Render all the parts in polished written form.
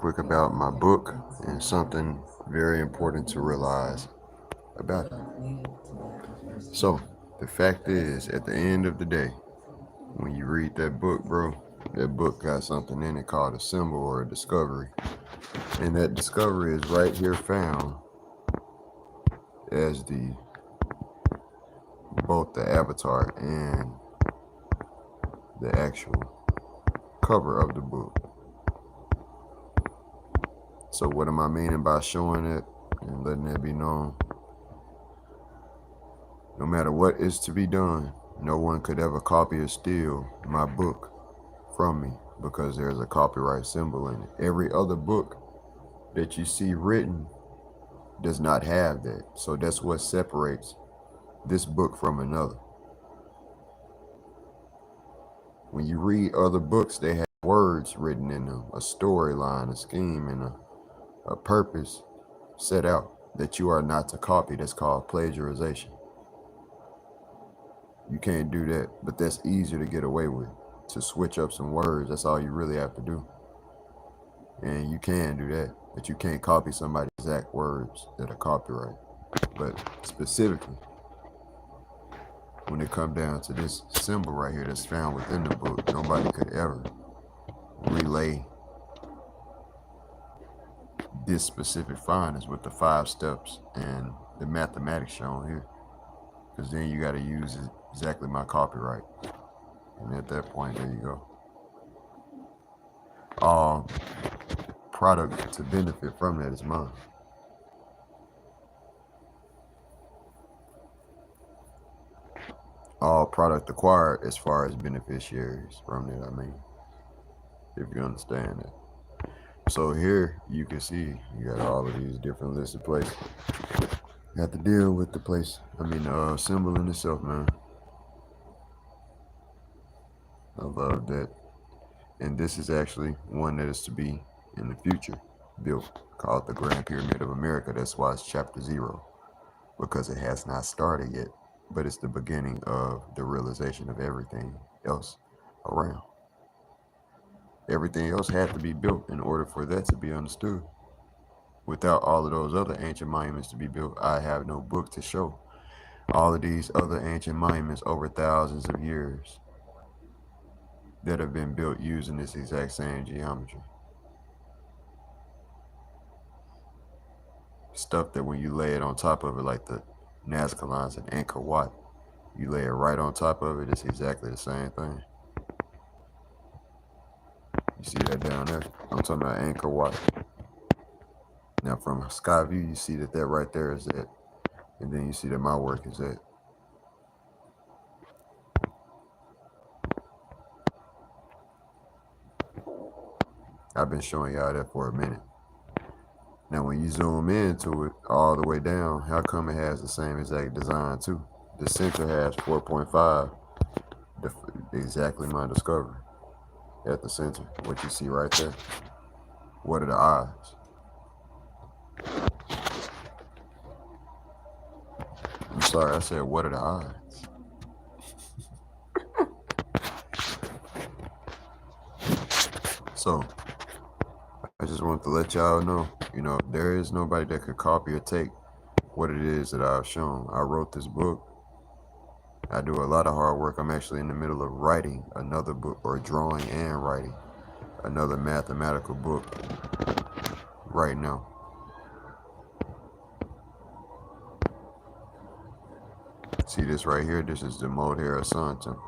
quick about my book and something very important to realize about it. So, the fact is, at the end of the day, when you read that book, bro, that book got something in it called a symbol or a discovery. And that discovery is right here found as the both the avatar and the actual cover of the book. So what am I meaning by showing it and letting it be known? No matter what is to be done, no one could ever copy or steal my book from me because there's a copyright symbol in it. Every other book that you see written does not have that. So that's what separates this book from another. When you read other books, they have words written in them, a storyline, a scheme, and a purpose set out that you are not to copy. That's called plagiarization. You can't do that, but that's easier to get away with. To switch up some words, that's all you really have to do. And you can do that, but you can't copy somebody's exact words that are copyright. But specifically, when it comes down to this symbol right here that's found within the book, nobody could ever relay this specific findings with the 5 steps and the mathematics shown here. Because then you got to use exactly my copyright. And at that point, there you go. All product to benefit from that is mine. All product acquired as far as beneficiaries from that, I mean, if you understand that. So here you can see you got all of these different listed places. You have to deal with the place, symbol in itself, man. I love that. And this is actually one that is to be in the future built, called the Grand Pyramid of America. That's why it's chapter 0, because it has not started yet, but it's the beginning of the realization of everything else around. Everything else had to be built in order for that to be understood. Without all of those other ancient monuments to be built, I have no book to show all of these other ancient monuments over thousands of years that have been built using this exact same geometry. Stuff that when you lay it on top of it, like the Nazca lines and Angkor Wat, you lay it right on top of it, it's exactly the same thing. You see that down there? I'm talking about Angkor Wat. Now from sky view, you see that right there is it. And then you see that my work is it. I've been showing y'all that for a minute. Now when you zoom into it all the way down, how come it has the same exact design too? The center has 4.5, exactly my discovery. At the center, what you see right there. What are the odds? I'm sorry, I said what are the odds? So I just want to let y'all know, there is nobody that could copy or take what it is that I've shown. I wrote this book. I do a lot of hard work. I'm actually in the middle of writing another book, or drawing and writing another mathematical book right now. See this right here? This is the Mohair Sun Temple.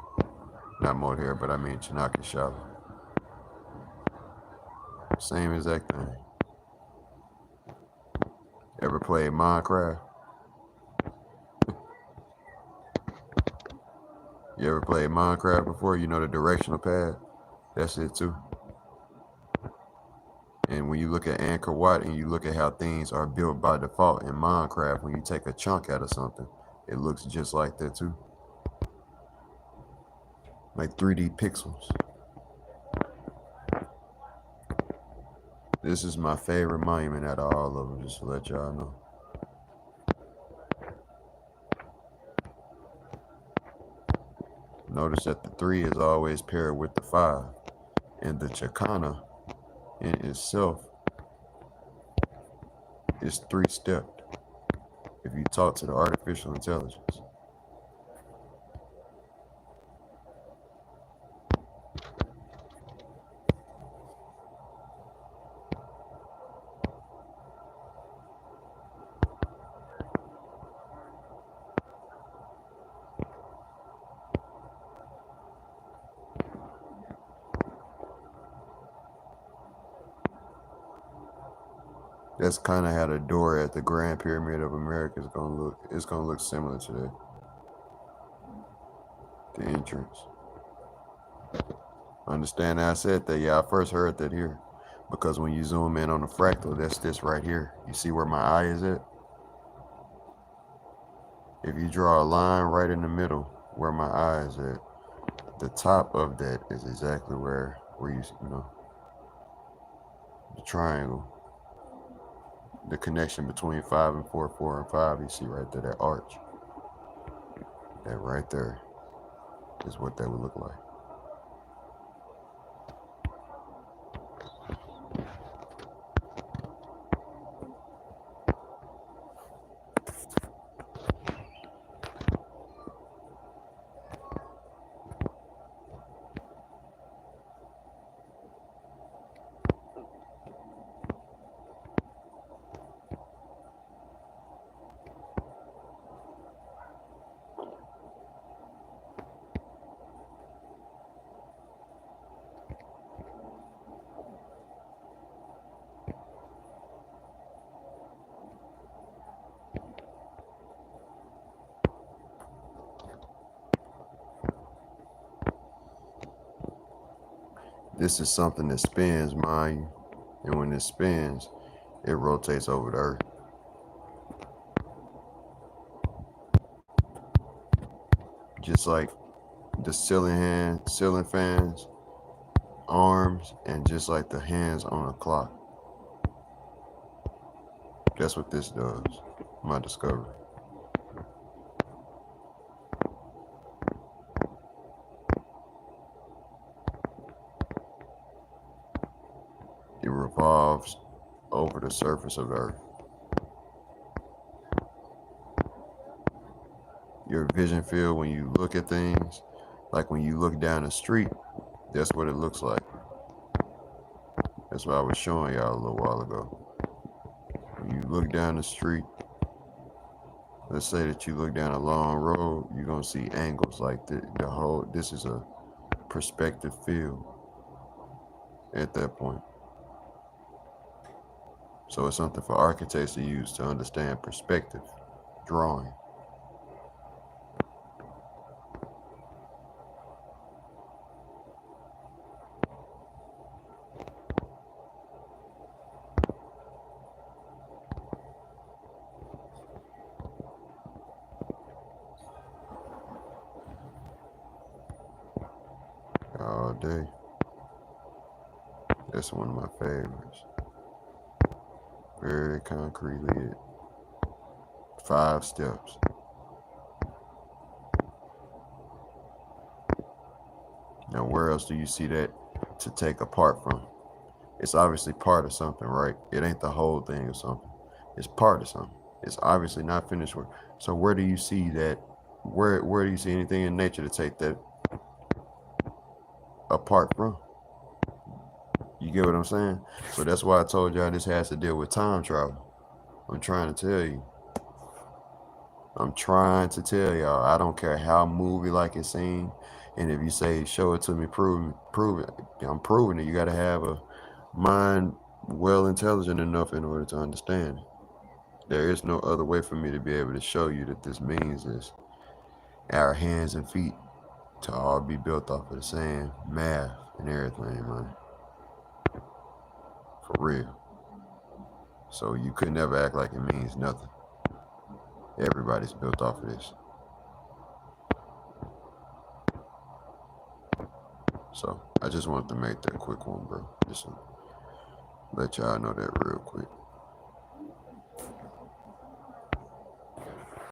Not Mohair, but I mean Chakana Shala. Same exact thing. Ever played Minecraft? You ever played Minecraft before? You know the directional pad? That's it too. And when you look at Angkor Wat and you look at how things are built by default in Minecraft, when you take a chunk out of something, it looks just like that too. Like 3D pixels. This is my favorite monument out of all of them, just to let y'all know. Notice that the 3 is always paired with the 5. And the Chakana in itself It's three-stepped if you talk to the artificial intelligence. That's kind of how the door at the Grand Pyramid of America is gonna look. It's gonna look similar to that. The entrance. Understand how I said that? Yeah, I first heard that here. Because when you zoom in on the fractal, that's this right here. You see where my eye is at? If you draw a line right in the middle where my eye is at, the top of that is exactly where you know, the triangle. The connection between 5 and 4, 4 and 5, you see right there, that arch. That right there is what that would look like. This is something that spins, mind you. And when it spins, it rotates over the earth. Just like the ceiling fans, arms, and just like the hands on a clock. That's what this does, my discovery. It revolves over the surface of the earth. Your vision field, when you look at things, like when you look down the street, that's what it looks like. That's what I was showing y'all a little while ago. When you look down the street, let's say that you look down a long road, you're going to see angles like the whole, this is a perspective field at that point. So it's something for architects to use to understand perspective, drawing. All day. That's one of my favorites. Very concretely, 5 steps. Now, where else do you see that to take apart from? It's obviously part of something, right? It ain't the whole thing or something. It's part of something. It's obviously not finished work. So where do you see that? Where do you see anything in nature to take that apart from? You get what I'm saying? So that's why I told y'all this has to deal with time travel. I'm trying to tell you. I'm trying to tell y'all. I don't care how movie like it seems. And if you say, show it to me, prove it. I'm proving it. You got to have a mind well intelligent enough in order to understand it. There is no other way for me to be able to show you that this means is our hands and feet to all be built off of the same math and everything, man. For real. So you could never act like it means nothing. Everybody's built off of this. So I just wanted to make that quick one, bro. Just to let y'all know that real quick.